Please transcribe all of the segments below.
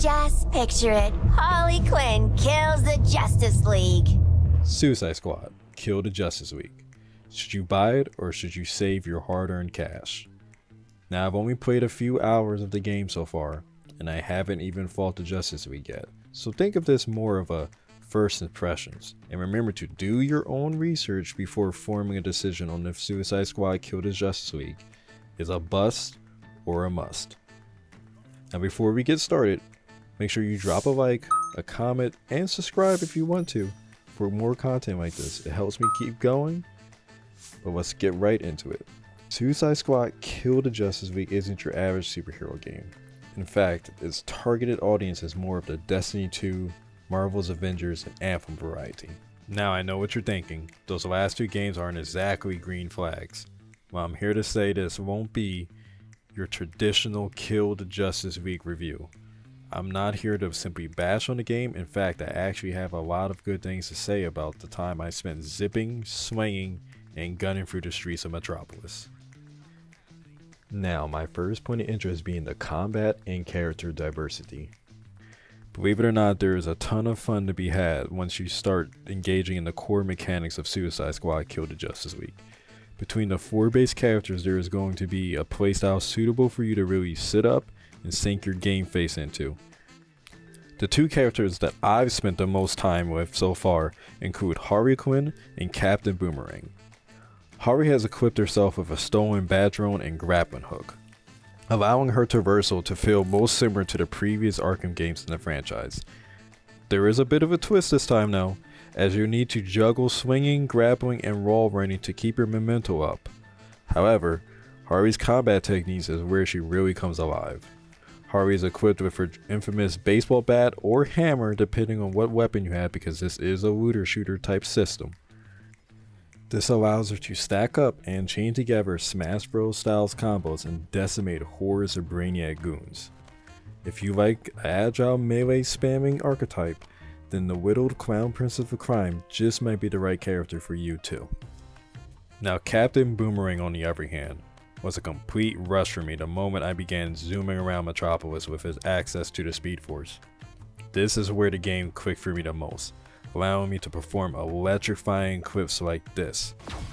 Just picture it. Harley Quinn kills the Justice League. Suicide Squad, Kill the Justice League. Should you buy it or should you save your hard-earned cash? Now, I've only played a few hours of the game so far, and I haven't even fought the Justice League yet. So think of this more of a first impressions, and remember to do your own research before forming a decision on if Suicide Squad Kill the Justice League is a bust or a must. Now, before we get started, make sure you drop a like, a comment, and subscribe if you want to for more content like this. It helps me keep going, but let's get right into it. Suicide Squad Kill the Justice League isn't your average superhero game. In fact, its targeted audience is more of the Destiny 2, Marvel's Avengers, and Anthem variety. Now I know what you're thinking, those last two games aren't exactly green flags. Well, I'm here to say this won't be your traditional Kill the Justice League review. I'm not here to simply bash on the game. In fact, I actually have a lot of good things to say about the time I spent zipping, swinging, and gunning through the streets of Metropolis. Now, my first point of interest being the combat and character diversity. Believe it or not, there is a ton of fun to be had once you start engaging in the core mechanics of Suicide Squad Kill the Justice League. Between the 4 base characters, there is going to be a playstyle suitable for you to really sit up and sink your game face into. The 2 characters that I've spent the most time with so far include Harley Quinn and Captain Boomerang. Harley has equipped herself with a stolen bat drone and grappling hook, allowing her traversal to feel most similar to the previous Arkham games in the franchise. There is a bit of a twist this time though, as you need to juggle swinging, grappling, and wall running to keep your momentum up. However, Harley's combat techniques is where she really comes alive. Harley is equipped with her infamous baseball bat or hammer depending on what weapon you have, because this is a looter shooter type system. This allows her to stack up and chain together Smash Bros styles combos and decimate hordes of brainiac goons. If you like agile melee spamming archetype, then the whittled clown princess of crime just might be the right character for you too. Now, Captain Boomerang on the other hand was a complete rush for me the moment I began zooming around Metropolis with his access to the Speed Force. This is where the game clicked for me the most, allowing me to perform electrifying quips like this. I'm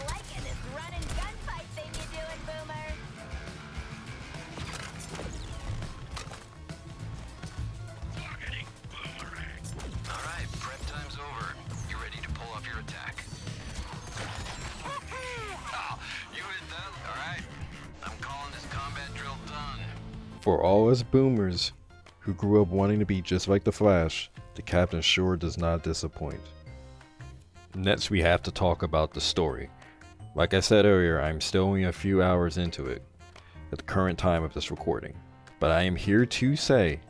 liking this run and gunfight thing you're doing, Boomer. Targeting Boomerang. Alright, prep time's over. You ready to pull off your attack? Oh, you hit that? Alright. I'm calling this combat drill done. For all us boomers who grew up wanting to be just like the Flash, the Captain sure does not disappoint. Next, we have to talk about the story. Like I said earlier, I'm still only a few hours into it at the current time of this recording, but I am here to say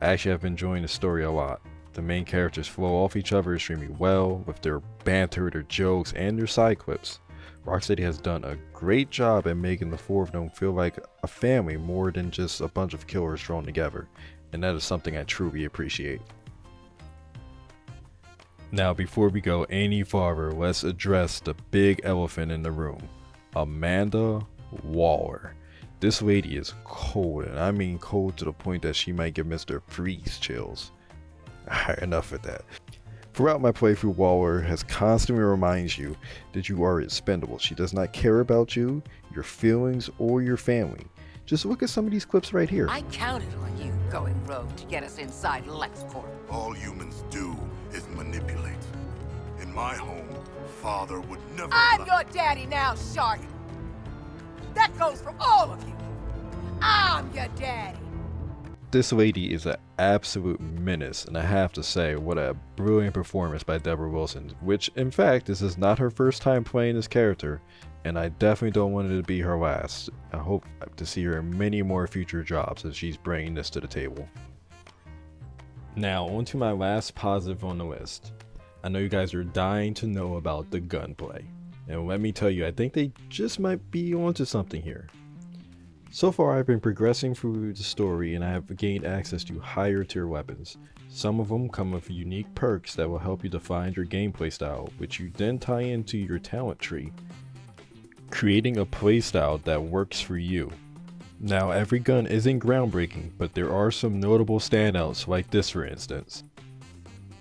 I actually have been enjoying the story a lot. The main characters flow off each other extremely well with their banter, their jokes, and their side clips. Rocksteady has done a great job at making the 4 of them feel like a family more than just a bunch of killers thrown together, and that is something I truly appreciate. Now, before we go any farther, let's address the big elephant in the room, Amanda Waller. This lady is cold, and I mean cold to the point that she might give Mr. Freeze chills. Alright, enough of that. Throughout my playthrough, Waller has constantly reminds you that you are expendable. She does not care about you, your feelings, or your family. Just look at some of these clips right here. I counted on you going rogue to get us inside LexCorp. All humans do is manipulate. In my home, father would never I'm allow- your daddy now, Shark. That goes for all of you. I'm your daddy. This lady is an absolute menace, and I have to say, what a brilliant performance by Deborah Wilson, which in fact this is not her first time playing this character, and I definitely don't want it to be her last. I hope to see her in many more future jobs as she's bringing this to the table. Now, on to my last positive on the list. I know you guys are dying to know about the gunplay, and let me tell you, I think they just might be onto something here. So far, I've been progressing through the story and I have gained access to higher tier weapons. Some of them come with unique perks that will help you define your gameplay style, which you then tie into your talent tree, creating a playstyle that works for you. Now every gun isn't groundbreaking, but there are some notable standouts like this for instance.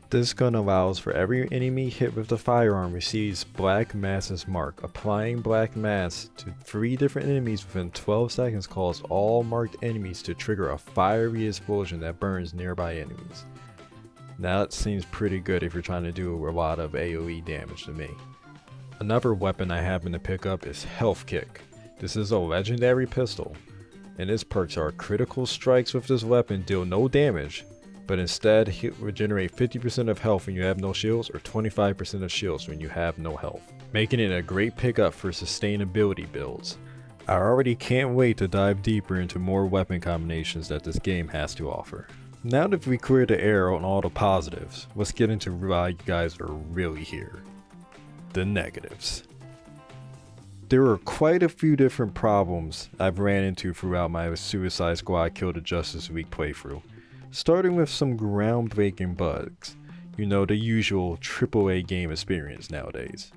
This gun allows for every enemy hit with the firearm receives Black Mass's mark. Applying Black Mass to 3 different enemies within 12 seconds causes all marked enemies to trigger a fiery explosion that burns nearby enemies. Now that seems pretty good if you're trying to do a lot of AoE damage to me. Another weapon I happen to pick up is Health Kick. This is a legendary pistol, and its perks are critical strikes with this weapon deal no damage, but instead regenerate 50% of health when you have no shields or 25% of shields when you have no health, making it a great pickup for sustainability builds. I already can't wait to dive deeper into more weapon combinations that this game has to offer. Now that we cleared the air on all the positives, let's get into why you guys are really here. The negatives. There are quite a few different problems I've ran into throughout my Suicide Squad Kill the Justice Week playthrough. Starting with some groundbreaking bugs, you know, the usual AAA game experience nowadays.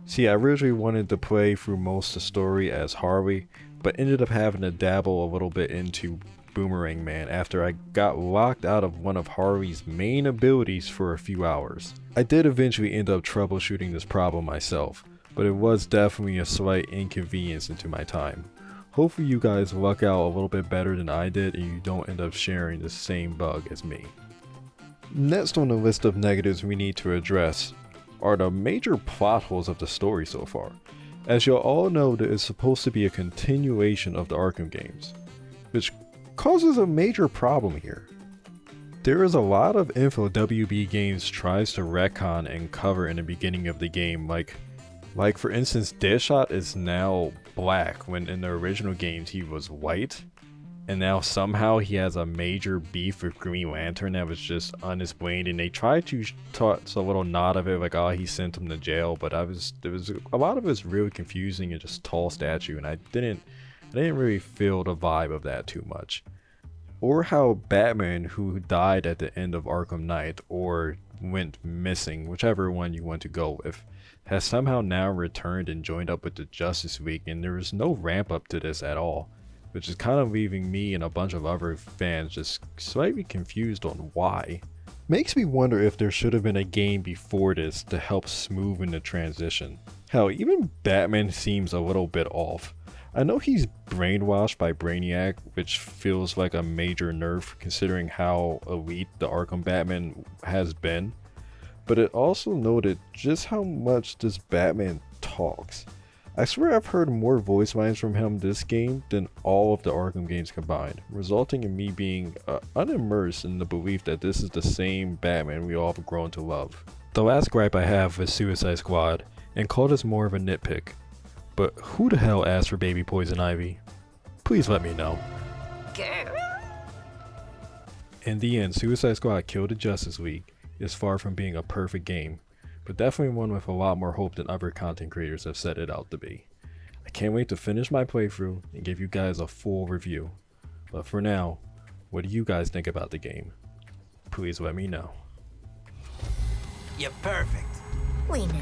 See, I originally wanted to play through most of the story as Harley, but ended up having to dabble a little bit into Boomerang Man after I got locked out of one of Harley's main abilities for a few hours. I did eventually end up troubleshooting this problem myself, but it was definitely a slight inconvenience into my time. Hopefully you guys luck out a little bit better than I did and you don't end up sharing the same bug as me. Next on the list of negatives we need to address are the major plot holes of the story so far. As you'll all know, there is supposed to be a continuation of the Arkham games, which causes a major problem here. There is a lot of info WB Games tries to retcon and cover in the beginning of the game, like for instance, Deadshot is now black when in the original games he was white, and now somehow he has a major beef with Green Lantern that was just unexplained, and they tried to toss a little nod of it like, oh, he sent him to jail, but a lot of it was really confusing and just tossed at you, and I didn't really feel the vibe of that too much. Or how Batman, who died at the end of Arkham Knight or went missing, whichever one you want to go with, has somehow now returned and joined up with the Justice League, and there is no ramp up to this at all, which is kind of leaving me and a bunch of other fans just slightly confused on why. Makes me wonder if there should have been a game before this to help smoothen the transition. Hell, even Batman seems a little bit off. I know he's brainwashed by Brainiac, which feels like a major nerf considering how elite the Arkham Batman has been, but it also noted just how much this Batman talks. I swear I've heard more voice lines from him this game than all of the Arkham games combined, resulting in me being unimmersed in the belief that this is the same Batman we all have grown to love. The last gripe I have with Suicide Squad, and call this more of a nitpick, but who the hell asked for baby Poison Ivy? Please let me know. In the end, Suicide Squad Kill the Justice League is far from being a perfect game, but definitely one with a lot more hope than other content creators have set it out to be. I can't wait to finish my playthrough and give you guys a full review, but for now, what do you guys think about the game? Please let me know. You're perfect. We know.